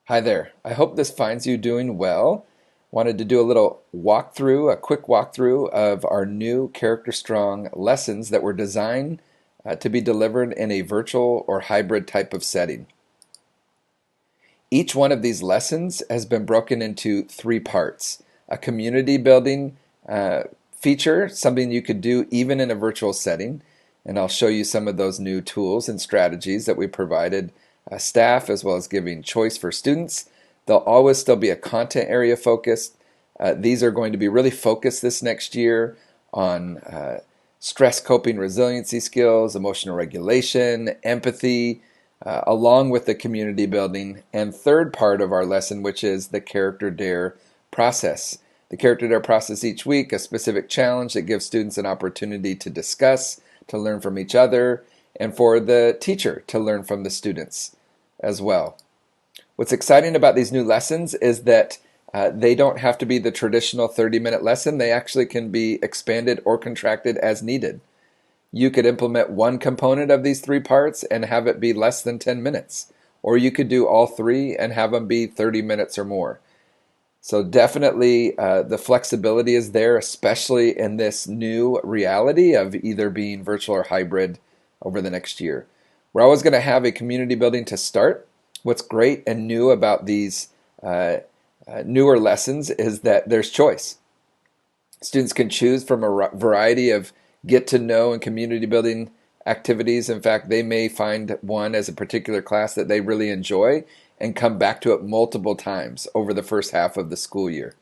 Hi there. I hope this finds you doing well. Wanted to do a little walkthrough, a quick walkthrough of our new CharacterStrong lessons that were designed to be delivered in a virtual or hybrid type of setting. Each one of these lessons has been broken into three parts. A community building feature, something you could do even in a virtual setting, and I'll show you some of those new tools and strategies that we provided staff, as well as giving choice for students. There'll always still be a content area focused. These are going to be really focused this next year on stress coping resiliency skills, emotional regulation, empathy, along with the community building, and third part of our lesson, which is the Character Dare process. The Character Dare process each week, a specific challenge that gives students an opportunity to discuss, to learn from each other, and for the teacher to learn from the students as well. What's exciting about these new lessons is that they don't have to be the traditional 30-minute lesson. They actually can be expanded or contracted as needed. You could implement one component of these three parts and have it be less than 10 minutes. Or you could do all three and have them be 30 minutes or more. So definitely the flexibility is there, especially in this new reality of either being virtual or hybrid over the next year. We're always going to have a community building to start. What's great and new about these newer lessons is that there's choice. Students can choose from a variety of get to know and community building activities. In fact, they may find one as a particular class that they really enjoy and come back to it multiple times over the first half of the school year.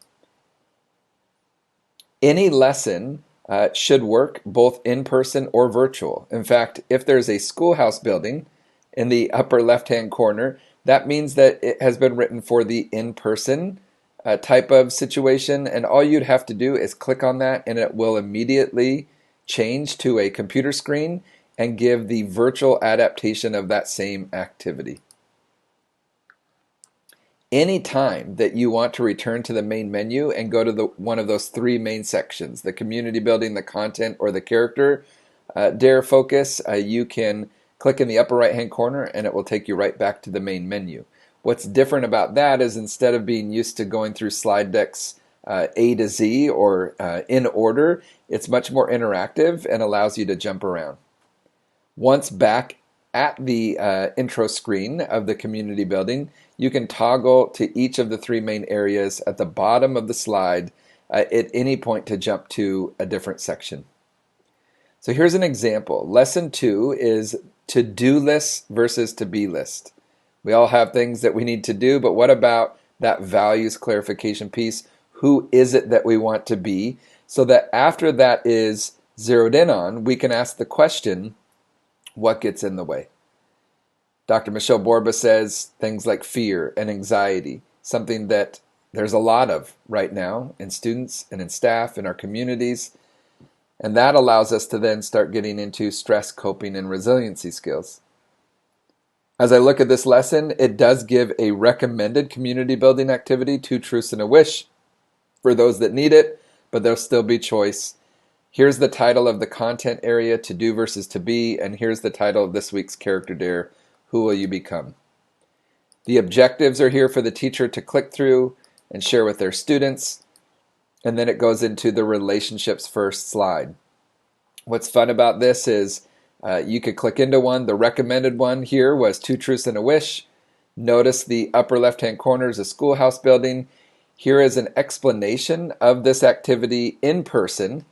Any lesson should work both in person or virtual. In fact, if there's a schoolhouse building in the upper left-hand corner, that means that it has been written for the in-person type of situation, and all you'd have to do is click on that and it will immediately change to a computer screen and give the virtual adaptation of that same activity. Any time that you want to return to the main menu and go to one of those three main sections, the community building, the content, or the character dare focus, you can click in the upper right hand corner and it will take you right back to the main menu. What's different about that is instead of being used to going through slide decks A to Z or in order, it's much more interactive and allows you to jump around. Once back at the intro screen of the community building, you can toggle to each of the three main areas at the bottom of the slide at any point to jump to a different section. So here's an example. Lesson 2 is to-do list versus to-be list. We all have things that we need to do, but what about that values clarification piece? Who is it that we want to be? So that after that is zeroed in on, we can ask the question, what gets in the way? Dr. Michelle Borba says things like fear and anxiety, something that there's a lot of right now in students and in staff in our communities. And that allows us to then start getting into stress coping and resiliency skills. As I look at this lesson, it does give a recommended community building activity, 2 truths and a wish, for those that need it, but there'll still be choice. Here's the title of the content area, to do versus to be, and here's the title of this week's Character Dare, who will you become? The objectives are here for the teacher to click through and share with their students, and then it goes into the relationships first slide. What's fun about this is you could click into one. The recommended one here was 2 truths and a wish. Notice the upper left-hand corner is a schoolhouse building. Here is an explanation of this activity in person.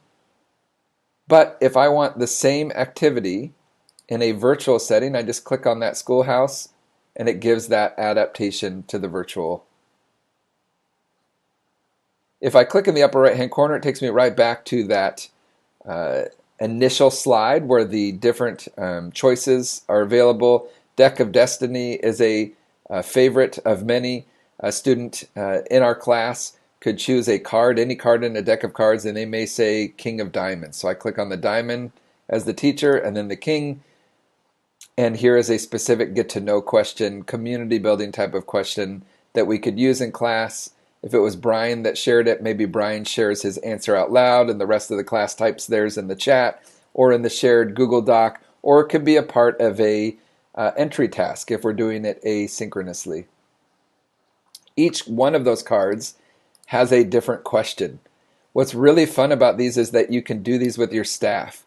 But if I want the same activity in a virtual setting, I just click on that schoolhouse and it gives that adaptation to the virtual. If I click in the upper right-hand corner, it takes me right back to that initial slide where the different choices are available. Deck of Destiny is a favorite of many. A student in our class could choose a card, any card in a deck of cards, and they may say King of Diamonds. So I click on the diamond as the teacher and then the king. And here is a specific get to know question, community building type of question that we could use in class. If it was Brian that shared it, maybe Brian shares his answer out loud and the rest of the class types theirs in the chat or in the shared Google Doc, or it could be a part of a entry task if we're doing it asynchronously. Each one of those cards has a different question. What's really fun about these is that you can do these with your staff.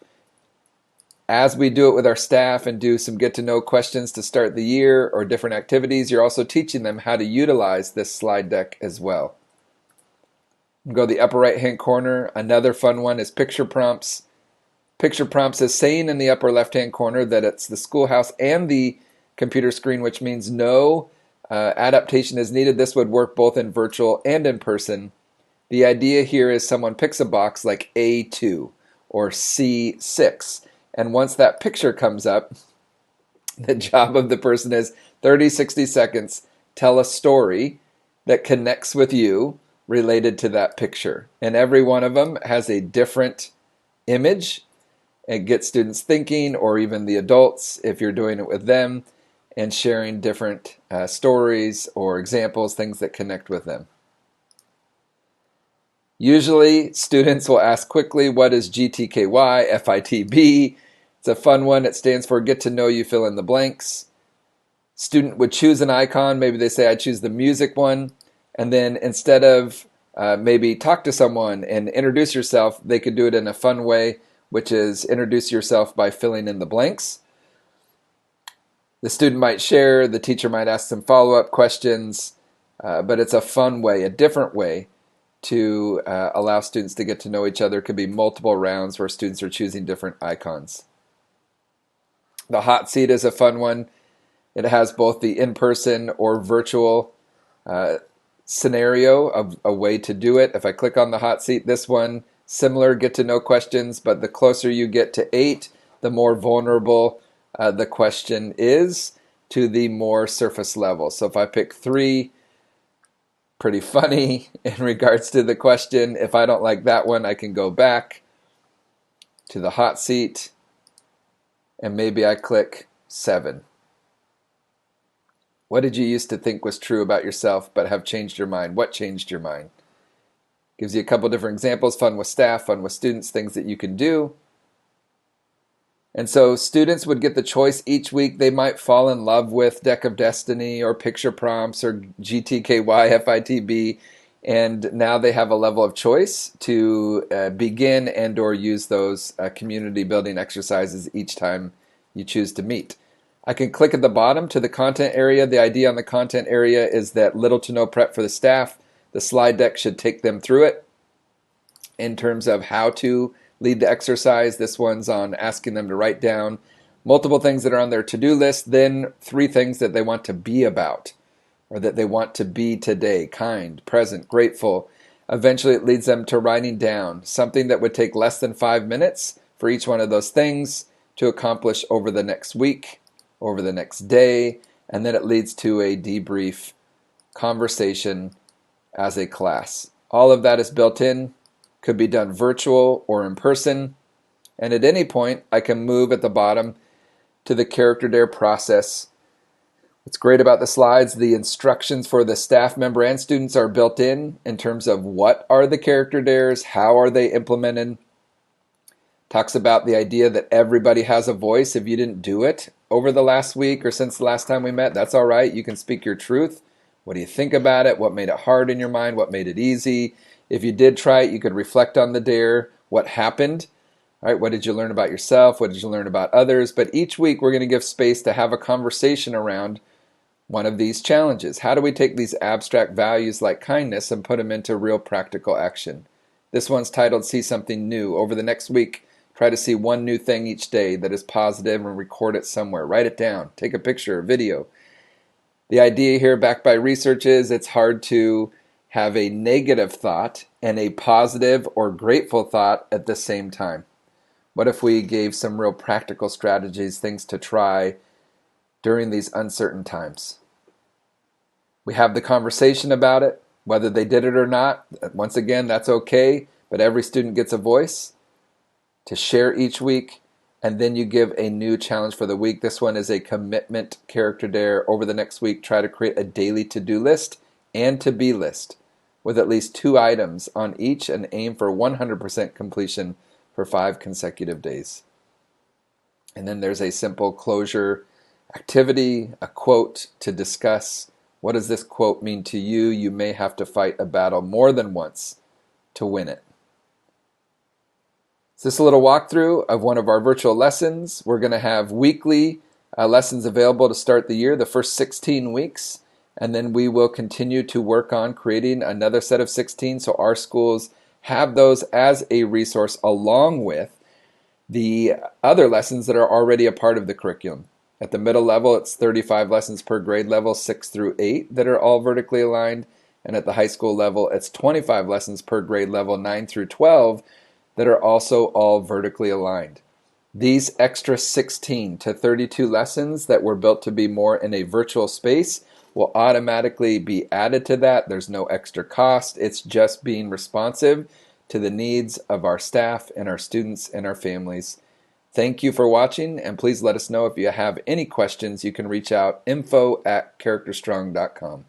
As we do it with our staff and do some get to know questions to start the year or different activities, you're also teaching them how to utilize this slide deck as well. Go to the upper right hand corner. Another fun one is picture prompts. Picture prompts is saying in the upper left hand corner that it's the schoolhouse and the computer screen, which means no adaptation is needed. This would work both in virtual and in person. The idea here is someone picks a box like A2 or C6, and once that picture comes up, the job of the person is 30, 60 seconds, tell a story that connects with you related to that picture. And every one of them has a different image. It gets students thinking, or even the adults, if you're doing it with them, and sharing different stories or examples, things that connect with them. Usually, students will ask quickly, what is GTKY, FITB? It's a fun one. It stands for Get to Know You, fill in the blanks. Student would choose an icon. Maybe they say, I choose the music one. And then instead of maybe talk to someone and introduce yourself, they could do it in a fun way, which is introduce yourself by filling in the blanks. The student might share, the teacher might ask some follow-up questions, but it's a fun way, a different way to allow students to get to know each other. It could be multiple rounds where students are choosing different icons. The hot seat is a fun one. It has both the in-person or virtual scenario of a way to do it. If I click on the hot seat, this one, similar get to know questions, but the closer you get to 8, the more vulnerable the question is to the more surface level. So if I pick 3, pretty funny in regards to the question. If I don't like that one, I can go back to the hot seat and maybe I click 7. What did you used to think was true about yourself but have changed your mind? What changed your mind? Gives you a couple different examples, fun with staff, fun with students, things that you can do. And so students would get the choice each week. They might fall in love with Deck of Destiny or Picture Prompts or GTKY, FITB, and now they have a level of choice to begin and or use those community building exercises each time you choose to meet. I can click at the bottom to the content area. The idea on the content area is that little to no prep for the staff. The slide deck should take them through it in terms of how to lead the exercise. This one's on asking them to write down multiple things that are on their to-do list, then 3 things that they want to be about or that they want to be today: kind, present, grateful. Eventually it leads them to writing down something that would take less than 5 minutes for each one of those things to accomplish over the next week, over the next day, and then it leads to a debrief conversation as a class. All of that is built in, could be done virtual or in person, and at any point I can move at the bottom to the character dare process. What's great about the slides, the instructions for the staff member and students are built in terms of what are the character dares, how are they implemented. Talks about the idea that everybody has a voice. If you didn't do it over the last week or since the last time we met, that's all right. You can speak your truth. What do you think about it? What made it hard in your mind? What made it easy? If you did try it, you could reflect on the dare. What happened? All right, what did you learn about yourself? What did you learn about others? But each week we're going to give space to have a conversation around one of these challenges. How do we take these abstract values like kindness and put them into real practical action? This one's titled See Something New. Over the next week, try to see one new thing each day that is positive and record it somewhere. Write it down. Take a picture, a video. The idea here, backed by research, is it's hard to have a negative thought and a positive or grateful thought at the same time. What if we gave some real practical strategies, things to try during these uncertain times? We have the conversation about it, whether they did it or not. Once again, that's okay, but every student gets a voice to share each week, and then you give a new challenge for the week. This one is a commitment character dare. Over the next week, try to create a daily to-do list and to-be list with at least 2 items on each and aim for 100% completion for 5 consecutive days. And then there's a simple closure activity, a quote to discuss What does this quote mean to you? You may have to fight a battle more than once to win it. So this is a little walkthrough of one of our virtual lessons. We're going to have weekly lessons available to start the year, the first 16 weeks, and then we will continue to work on creating another set of 16 so our schools have those as a resource along with the other lessons that are already a part of the curriculum. At the middle level, it's 35 lessons per grade level, 6 through 8, that are all vertically aligned. And at the high school level, it's 25 lessons per grade level, 9 through 12, that are also all vertically aligned. These extra 16 to 32 lessons that were built to be more in a virtual space will automatically be added to that. There's no extra cost. It's just being responsive to the needs of our staff and our students and our families. Thank you for watching, and please let us know if you have any questions. You can reach out info@characterstrong.com.